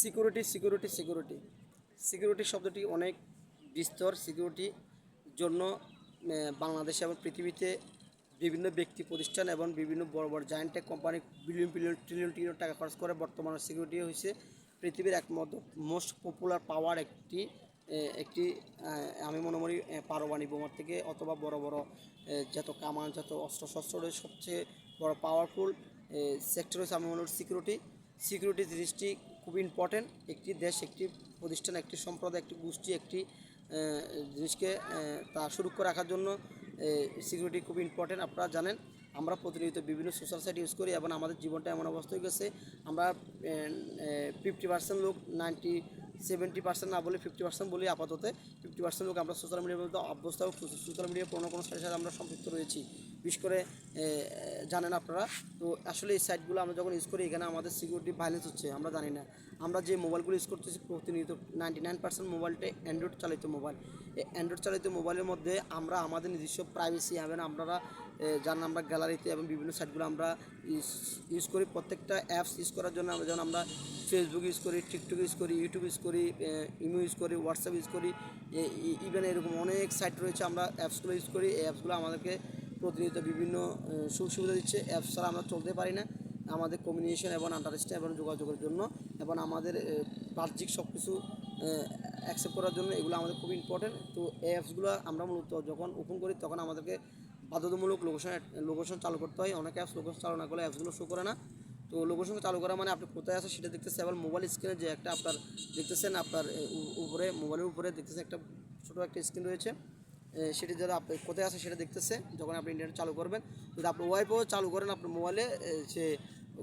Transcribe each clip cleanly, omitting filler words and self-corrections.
Security security security security শব্দটি অনেক বিস্তর। সিকিউরিটির জন্য বাংলাদেশে এবং পৃথিবীতে বিভিন্ন ব্যক্তি প্রতিষ্ঠান এবং বিভিন্ন বড় বড় giant tech company billion billion trillion trillion টাকা খরচ করে। বর্তমানে সিকিউরিটি হয়েছে পৃথিবীর একমাত্র মোস্ট পপুলার পাওয়ার একটি একটি আমি মনে করি পারমাণবিক বোমার থেকে অথবা বড় বড় যত কামান যত অস্ত্রশস্ত্র রয়েছে সবচেয়ে বড় পাওয়ারফুল সেক্টর হচ্ছে আমি মনে করি সিকিউরিটি। সিকিউরিটি জিনিসটি খুব ইম্পর্টেন্ট। একটি দেশ, একটি প্রতিষ্ঠান, একটি সম্প্রদায়, একটি গোষ্ঠী, একটি জিনিসকে তা সুরক্ষা রাখার জন্য সিকিউরিটি খুব ইম্পর্টেন্ট। আপনারা জানেন আমরা প্রতিনিয়ত বিভিন্ন সোশ্যাল সাইট ইউজ করি এবং আমাদের জীবনটা এমন অবস্থা হয়ে গেছে আমরা 50% লোক 70% না বলে 50% বলি আপাতত। 50% লোক আমরা সোশ্যাল মিডিয়ার মধ্যে অভ্যস্ত, সোশ্যাল মিডিয়ার কোনো সাইটের সাথে আমরা সম্পৃক্ত রয়েছি। বিশেষ করে জানেন আপনারা। তো আসলে এই সাইটগুলো আমরা যখন ইউজ করি এখানে আমাদের সিকিউরিটি ভায়োলেন্স হচ্ছে আমরা জানি না। আমরা যে মোবাইলগুলো ইউজ করতেছি প্রতিনিয়ত 99% মোবাইলটাই অ্যান্ড্রয়েড চালিত মোবাইল। এই অ্যান্ড্রয়েড চালিত মোবাইলের মধ্যে আমরা আমাদের নিজস্ব প্রাইভেসি এবং আমরা জানেন আমরা গ্যালারিতে এবং বিভিন্ন সাইটগুলো আমরা ইউজ করি। প্রত্যেকটা অ্যাপস ইউজ করার জন্য আমরা যেমন আমরা ফেসবুক ইউজ করি, টিকটক ইউজ করি, ইউটিউব ইউজ করি, ইমো ইউজ করি, হোয়াটসঅ্যাপ ইউজ করি, ইভেন এরকম অনেক সাইট রয়েছে আমরা অ্যাপসগুলো ইউজ করি। এই অ্যাপসগুলো আমাদেরকে প্রতিনিয়ত বিভিন্ন সুযোগ সুবিধা দিচ্ছে। অ্যাপস ছাড়া আমরা চলতে পারি না আমাদের কমিউনিকেশন এবং আন্ডারস্ট্যান্ড এবং যোগাযোগের জন্য এবং আমাদের বাহ্যিক সব কিছু অ্যাকসেপ্ট করার জন্য এগুলো আমাদের খুব ইম্পর্টেন্ট। তো এই অ্যাপসগুলো আমরা মূলত যখন ওপেন করি তখন আমাদেরকে বাধ্যতামূলক লোকেশন চালু করতে হয়। অনেক অ্যাপস লোকেশন চালু না করলে অ্যাপসগুলো শো করে না। তো লোকেশন চালু করা মানে আপনি কোথায় আছে সেটা দেখতেছে। আবার মোবাইল স্ক্রিনে যে একটা আপনার দেখতেছেন আপনার উপরে মোবাইলের উপরে দেখতেছেন একটা ছোটো একটা স্ক্রিন রয়েছে, সেটি যারা আপনি কোথায় আছে সেটা দেখতেছে যখন আপনি ইন্টারনেট চালু করবেন। যদি আপনি ওয়াইফাই চালু করেন আপনার মোবাইলে সে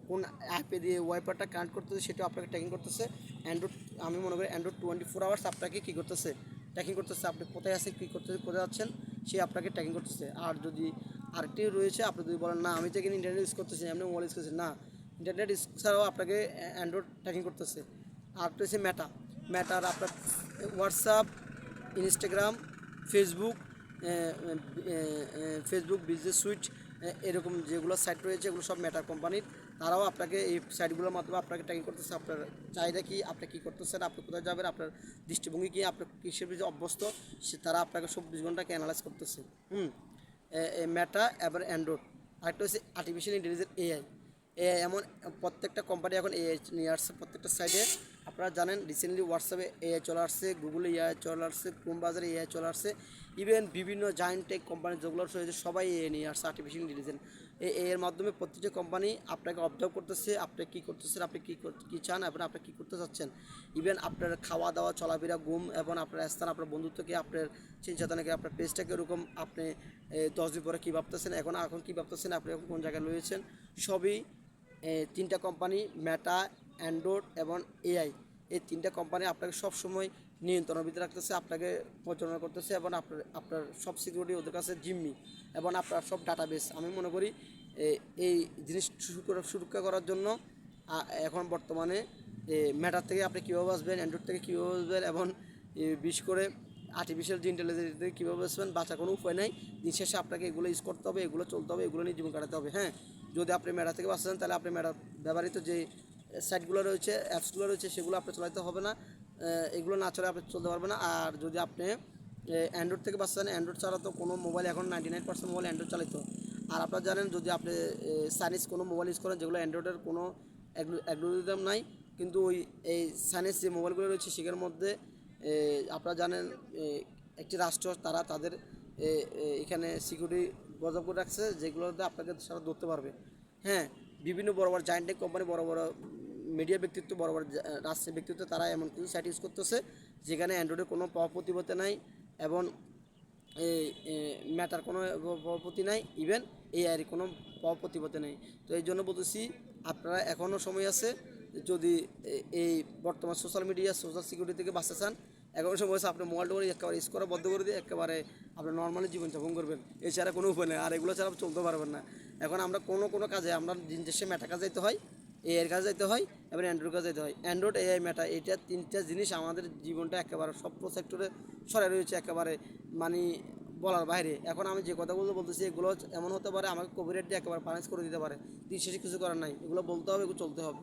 কোন অ্যাপে দিয়ে ওয়াইফাইটা কানেক্ট করতেছে সেটাও আপনাকে ট্র্যাকিং করতেছে। অ্যান্ড্রয়েড আমি মনে করি অ্যান্ড্রয়েড 24 আওয়ার্স আপনাকে কী করতেছে ট্র্যাকিং করতেছে। আপনি কোথায় আছেন কী করতেছে কোথায় যাচ্ছেন সে আপনাকে ট্র্যাকিং করতেছে। আর যদি আরেকটি রয়েছে আপনি যদি বলেন না আমি তো এখানে ইন্টারনেট ইউজ করতেছি আপনি মোবাইল ইউজ করছেন, না ইন্টারনেট ছাড়াও আপনাকে অ্যান্ড্রয়েড ট্র্যাকিং করতেছে। আর রয়েছে ম্যাটার আপনার WhatsApp, Instagram, Facebook, Facebook business suite এরকম যেগুলো সাইট রয়েছে এগুলো সব ম্যাটার কোম্পানির। তারাও আপনাকে এই সাইটগুলোর মাধ্যমে আপনাকে ট্র্যাকিং করতেছে। আপনার চাহিদা কী, আপনি কী করতেছেন, আপনি কোথায় যাবেন, আপনার দৃষ্টিভঙ্গি কী, আপনার কিসের যে অভ্যস্ত সে তারা আপনাকে 24 ঘন্টাকে অ্যানালাইজ করতেছে। ম্যাটা এবার অ্যান্ড্রয়েড। আরেকটা হচ্ছে আর্টিফিশিয়াল ইন্টেলিজেন্স এআই। এমন প্রত্যেকটা কোম্পানি এখন এআই নিয়ে আসছে প্রত্যেকটা সাইডে। আপনারা জানেন রিসেন্টলি হোয়াটসঅ্যাপে এআই চলে আসছে, গুগলে এআই চলে আসছে, ক্রোম বাজারে এআই চলে আসছে। ইভেন বিভিন্ন জায়ান্ট টেক কোম্পানি যেগুলো রয়েছে সবাই এআই নিয়ে আসছে আর্টিফিশিয়াল ইন্টেলিজেন্স। এর মাধ্যমে প্রত্যেকটা কোম্পানি আপনাকে অবজার্ভ করতেছে আপনি কী করতেছেন, আপনি কী চান এবং আপনি কী করতে চাচ্ছেন। ইভেন আপনার খাওয়া দাওয়া চলাফেরা ঘুম এবং আপনার স্থান আপনার বন্ধুত্বকে আপনার চিন্তাধারাকে আপনার পেজটাকে এরকম আপনি 10 দিন পরে কী ভাবতেছেন, এখন কী ভাবতেছেন, আপনি এখন কোন জায়গায় রয়েছেন, সবই তিনটা কোম্পানি ম্যাটা, অ্যান্ড্রয়েড এবং এআই এই তিনটা কোম্পানি আপনাকে সবসময় নিয়ন্ত্রণের ভিতরে রাখতেছে, আপনাকে পরিচালনা করতেছে এবং আপনার সব সিকিউরিটি ওদের কাছে জিম্মি এবং আপনার সব ডাটাবেস। আমি মনে করি এই জিনিস সুরক্ষা করার জন্য এখন বর্তমানে ম্যাটার থেকে আপনি কীভাবে আসবেন, অ্যান্ড্রয়েড থেকে কীভাবে আসবেন এবং বিশেষ করে আর্টিফিশিয়াল ইন্টেলিজেন্স থেকে কীভাবে আসবেন বাঁচার কোনো উপায় নাই। দিন শেষে আপনাকে এগুলো ইউজ করতে হবে, এগুলো চলতে হবে, এগুলো নিয়ে জীবন কাটাতে হবে। হ্যাঁ, যদি আপনি ম্যাটার থেকে বাঁচতে চান তাহলে আপনি ম্যাটার ব্যবহৃত যে সাইটগুলো রয়েছে অ্যাপসগুলো রয়েছে সেগুলো আপনি চালাতে হবে না, এগুলো না চলে আপনি চলতে পারবেন না। আর যদি আপনি অ্যান্ড্রয়েড থেকে বাঁচতে চান, অ্যান্ড্রয়েড ছাড়া তো কোনো মোবাইল এখন 99% মোবাইল অ্যান্ড্রয়েড চালিত। আর আপনারা জানেন যদি আপনি চাইনিজ কোনো মোবাইল ইউজ করেন যেগুলো অ্যান্ড্রয়েডের কোনো অ্যালগরিদম নাই, কিন্তু ওই এই চাইনিজ যে মোবাইলগুলো রয়েছে সেগুলোর মধ্যে আপনারা জানেন একটি রাষ্ট্র তারা তাদের এখানে সিকিউরিটি বজায় করে রাখছে যেগুলোতে আপনাকে সারা ধরতে পারবে। হ্যাঁ, বিভিন্ন বড় বড় জায়ান্ট টেক কোম্পানি, বড় বড় মিডিয়া ব্যক্তিত্ব, বড় বড় রাষ্ট্রীয় ব্যক্তিত্ব তারা এমন কিছু সাইট ইউজ করতেছে যেখানে অ্যান্ড্রয়েডের কোনো প্রতিপত্তি নাই এবং এই ম্যাটার কোনো প্রতি নাই, ইভেন এআইয়ের কোনো প্রতিপত্তি নেই। তো এই জন্য বলতেছি আপনারা এখনও সময় আছে। যদি এই বর্তমান সোশ্যাল মিডিয়া সোশ্যাল সিকিউরিটি থেকে বাঁচতে চান এখনও সময় আছে। আপনি মোবাইলটা করে একেবারে ইউজ করা বন্ধ করে দিয়ে একেবারে আপনি নর্মালি জীবনযাপন করবেন, এছাড়া কোনো উপায় নেই। আর এগুলো ছাড়া চলতে পারবেন না। এখন আমরা কোনো কাজে আমরা দিন শেষে ম্যাটা কাজ যাইতে হয়, এআইয়ের কাজ যাইতে হয় এবং অ্যান্ড্রয়েড কাজ যাইতে হয়। অ্যান্ড্রয়েড, এআই, ম্যাটা এইটা তিনটা জিনিস আমাদের জীবনটা একেবারে সব সেক্টরে সরে রয়েছে একেবারে মানে বলার বাইরে। এখন আমি যে কথাগুলো বলতেছি এগুলো এমন হতে পারে আমাকে কপিরাইট দিয়ে একেবারে পানিশ করে দিতে পারে, দিন শেষে কিছু করার নাই, এগুলো বলতে হবে, এগুলো চলতে হবে।